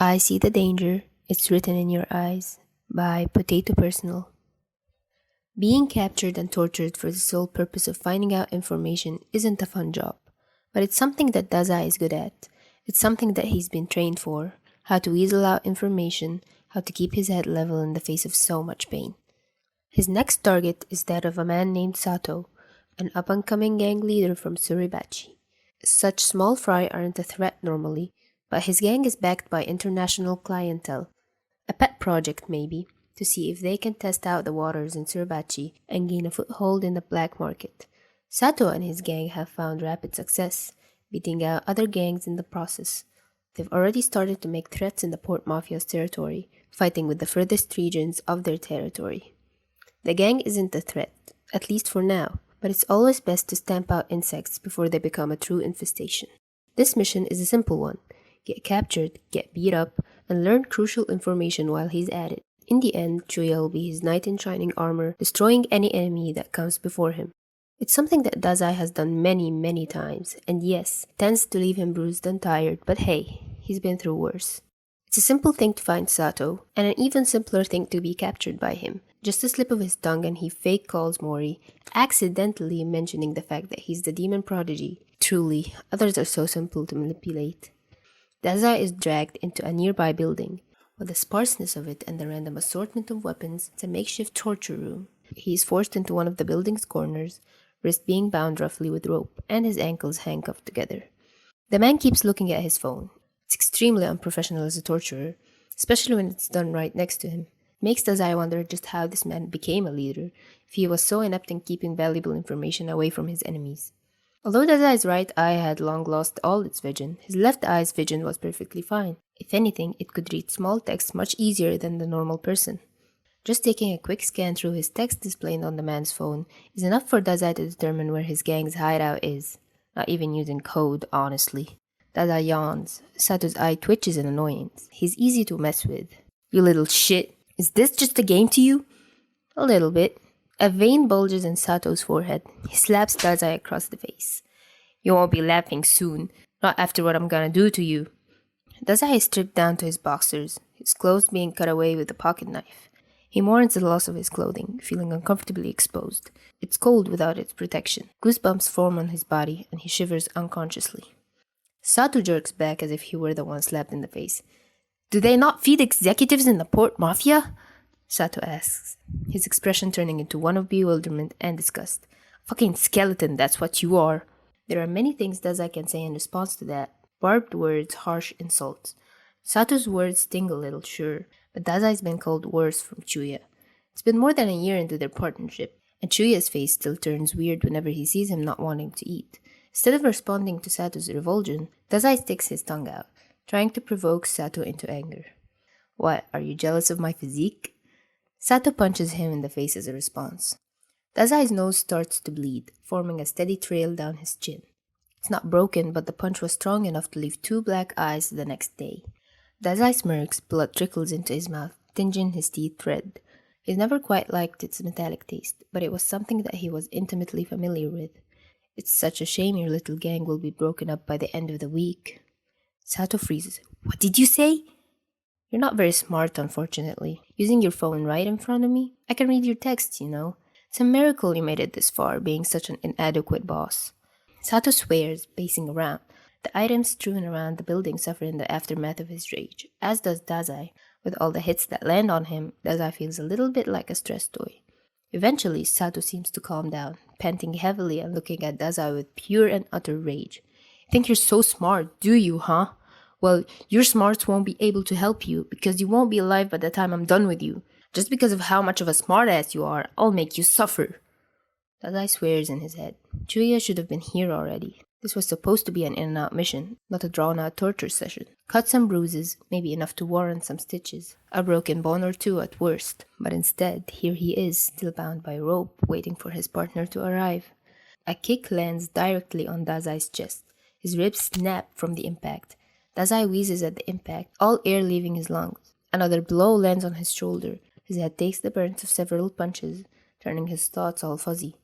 I See the Danger, It's Written in Your Eyes by Potato Personal. Being captured and tortured for the sole purpose of finding out information isn't a fun job, but it's something that Dazai is good at. It's something that he's been trained for, how to weasel out information, how to keep his head level in the face of so much pain. His next target is that of a man named Sato, an up-and-coming gang leader from Suribachi. Such small fry aren't a threat normally, but his gang is backed by international clientele. A pet project, maybe, to see if they can test out the waters in Suribachi and gain a foothold in the black market. Sato and his gang have found rapid success, beating out other gangs in the process. They've already started to make threats in the Port Mafia's territory, fighting with the furthest regions of their territory. The gang isn't a threat, at least for now, but it's always best to stamp out insects before they become a true infestation. This mission is a simple one. Get captured, get beat up, and learn crucial information while he's at it. In the end, Chuya will be his knight in shining armor, destroying any enemy that comes before him. It's something that Dazai has done many times, and yes, tends to leave him bruised and tired, but hey, he's been through worse. It's a simple thing to find Sato, and an even simpler thing to be captured by him. Just a slip of his tongue and he fake calls Mori, accidentally mentioning the fact that he's the demon prodigy. Truly, others are so simple to manipulate. Dazai is dragged into a nearby building. With the sparseness of it and the random assortment of weapons, it's a makeshift torture room. He is forced into one of the building's corners, wrist being bound roughly with rope, and his ankles handcuffed together. The man keeps looking at his phone. It's extremely unprofessional as a torturer, especially when it's done right next to him. It makes Dazai wonder just how this man became a leader, if he was so inept in keeping valuable information away from his enemies. Although Dazai's right eye had long lost all its vision, his left eye's vision was perfectly fine. If anything, it could read small text much easier than the normal person. Just taking a quick scan through his text displayed on the man's phone is enough for Dazai to determine where his gang's hideout is. Not even using code, honestly. Dazai yawns. Sato's eye twitches in annoyance. He's easy to mess with. You little shit. Is this just a game to you? A little bit. A vein bulges in Sato's forehead. He slaps Dazai across the face. You won't be laughing soon. Not after what I'm gonna do to you. Dazai is stripped down to his boxers, his clothes being cut away with a pocket knife. He mourns the loss of his clothing, feeling uncomfortably exposed. It's cold without its protection. Goosebumps form on his body, and he shivers unconsciously. Sato jerks back as if he were the one slapped in the face. Do they not feed executives in the Port Mafia? Sato asks, his expression turning into one of bewilderment and disgust. Fucking skeleton, that's what you are. There are many things Dazai can say in response to that. Barbed words, harsh insults. Sato's words sting a little, sure, but Dazai's been called worse from Chuya. It's been more than a year into their partnership, and Chuya's face still turns weird whenever he sees him not wanting to eat. Instead of responding to Sato's revulsion, Dazai sticks his tongue out, trying to provoke Sato into anger. What, are you jealous of my physique? Sato punches him in the face as a response. Dazai's nose starts to bleed, forming a steady trail down his chin. It's not broken, but the punch was strong enough to leave 2 black eyes the next day. Dazai smirks, blood trickles into his mouth, tinging his teeth red. He's never quite liked its metallic taste, but it was something that he was intimately familiar with. It's such a shame your little gang will be broken up by the end of the week. Sato freezes. What did you say? You're not very smart, unfortunately. Using your phone right in front of me? I can read your texts, you know. It's a miracle you made it this far, being such an inadequate boss. Sato swears, pacing around. The items strewn around the building suffer in the aftermath of his rage, as does Dazai. With all the hits that land on him, Dazai feels a little bit like a stress toy. Eventually, Sato seems to calm down, panting heavily and looking at Dazai with pure and utter rage. You think you're so smart, do you, huh? Well, your smarts won't be able to help you, because you won't be alive by the time I'm done with you. Just because of how much of a smartass you are, I'll make you suffer. Dazai swears in his head. Chuya should have been here already. This was supposed to be an in-and-out mission, not a drawn-out torture session. Cuts and bruises, maybe enough to warrant some stitches. A broken bone or two at worst. But instead, here he is, still bound by rope, waiting for his partner to arrive. A kick lands directly on Dazai's chest. His ribs snap from the impact. Dazai wheezes at the impact, all air leaving his lungs. Another blow lands on his shoulder. His head takes the burns of several punches, turning his thoughts all fuzzy.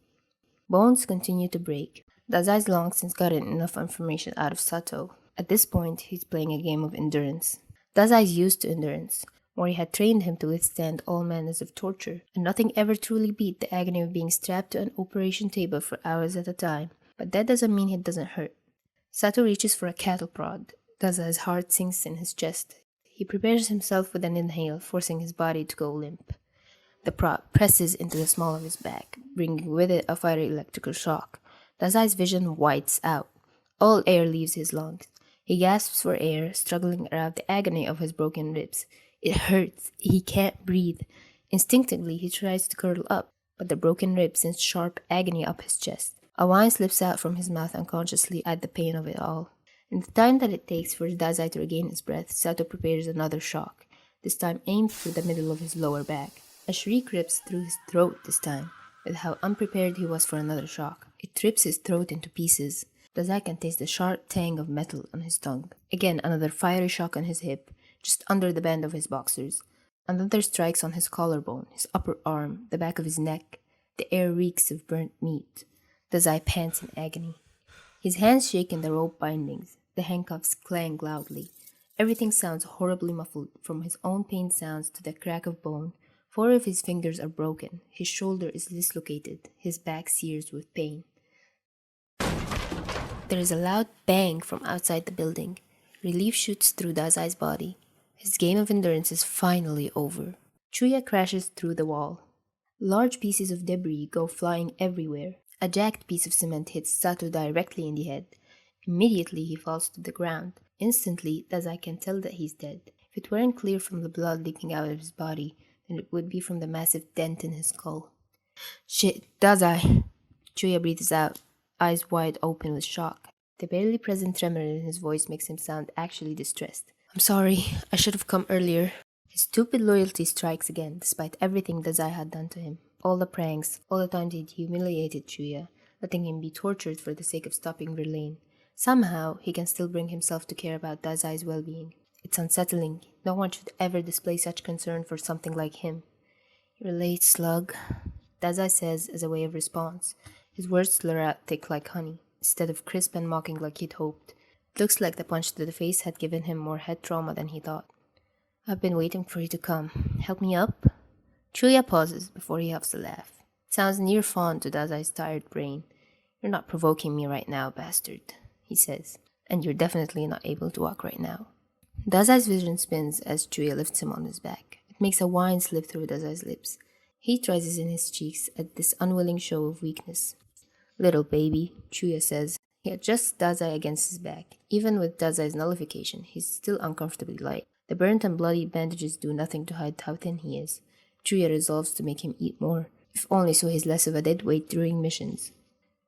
Bones continue to break. Dazai's long since gotten enough information out of Sato. At this point, he's playing a game of endurance. Dazai is used to endurance. Mori had trained him to withstand all manners of torture, and nothing ever truly beat the agony of being strapped to an operation table for hours at a time. But that doesn't mean it doesn't hurt. Sato reaches for a cattle prod. Dazai's heart sinks in his chest. He prepares himself with an inhale, forcing his body to go limp. The prod presses into the small of his back, bringing with it a fiery electrical shock. Dazai's vision whites out. All air leaves his lungs. He gasps for air, struggling around the agony of his broken ribs. It hurts. He can't breathe. Instinctively, he tries to curl up, but the broken rib sends sharp agony up his chest. A whine slips out from his mouth unconsciously at the pain of it all. In the time that it takes for Dazai to regain his breath, Sato prepares another shock, this time aimed through the middle of his lower back. A shriek rips through his throat this time, with how unprepared he was for another shock. It rips his throat into pieces. Dazai can taste the sharp tang of metal on his tongue. Again, another fiery shock on his hip, just under the band of his boxers. Another strikes on his collarbone, his upper arm, the back of his neck. The air reeks of burnt meat. Dazai pants in agony. His hands shake in the rope bindings. The handcuffs clang loudly. Everything sounds horribly muffled, from his own pain sounds to the crack of bone. 4 of his fingers are broken. His shoulder is dislocated. His back sears with pain. There is a loud bang from outside the building. Relief shoots through Dazai's body. His game of endurance is finally over. Chuya crashes through the wall. Large pieces of debris go flying everywhere. A jagged piece of cement hits Sato directly in the head. Immediately he falls to the ground. Instantly, Dazai can tell that he's dead. If it weren't clear from the blood leaking out of his body, then it would be from the massive dent in his skull. "Shit, Dazai!" Chuya breathes out, eyes wide open with shock. The barely present tremor in his voice makes him sound actually distressed. "I'm sorry, I should have come earlier." His stupid loyalty strikes again, despite everything Dazai had done to him. All the pranks, all the times he'd humiliated Chuya, letting him be tortured for the sake of stopping Verlaine. Somehow, he can still bring himself to care about Dazai's well-being. It's unsettling. No one should ever display such concern for something like him. "You're late, slug," Dazai says as a way of response. His words slur out thick like honey, instead of crisp and mocking like he'd hoped. It looks like the punch to the face had given him more head trauma than he thought. "I've been waiting for you to come. Help me up?" Chuya pauses before he huffs a laugh. It sounds near fond to Dazai's tired brain. "You're not provoking me right now, bastard," he says. "And you're definitely not able to walk right now." Dazai's vision spins as Chuya lifts him on his back. It makes a whine slip through Dazai's lips. Heat rises in his cheeks at this unwilling show of weakness. "Little baby," Chuya says. He adjusts Dazai against his back. Even with Dazai's nullification, he's still uncomfortably light. The burnt and bloody bandages do nothing to hide how thin he is. Chuya resolves to make him eat more, if only so he's less of a dead weight during missions.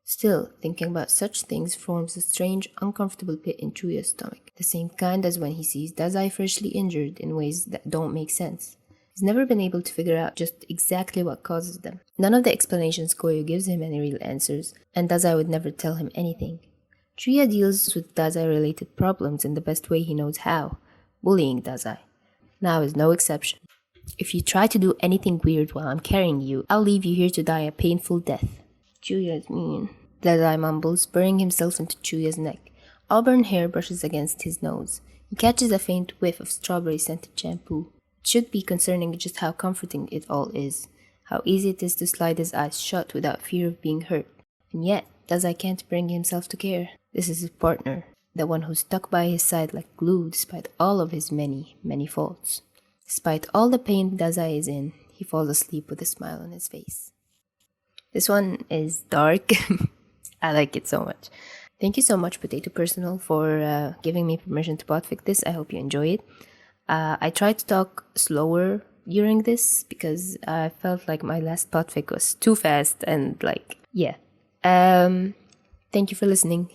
Still, thinking about such things forms a strange, uncomfortable pit in Chuya's stomach, the same kind as when he sees Dazai freshly injured in ways that don't make sense. He's never been able to figure out just exactly what causes them. None of the explanations Koyo gives him any real answers, and Dazai would never tell him anything. Chuya deals with Dazai-related problems in the best way he knows how, bullying Dazai. Now is no exception. "If you try to do anything weird while I'm carrying you, I'll leave you here to die a painful death." "Chuya is mean," Dazai mumbles, burying himself into Chuya's neck. Auburn hair brushes against his nose. He catches a faint whiff of strawberry-scented shampoo. It should be concerning just how comforting it all is, how easy it is to slide his eyes shut without fear of being hurt. And yet, Dazai can't bring himself to care. This is his partner, the one who stuck by his side like glue despite all of his many, many faults. Despite all the pain Dazai is in, he falls asleep with a smile on his face. This one is dark. I like it so much. Thank you so much, Potato Personal, for giving me permission to podfic this. I hope you enjoy it. I tried to talk slower during this because I felt like my last podfic was too fast and yeah. Thank you for listening.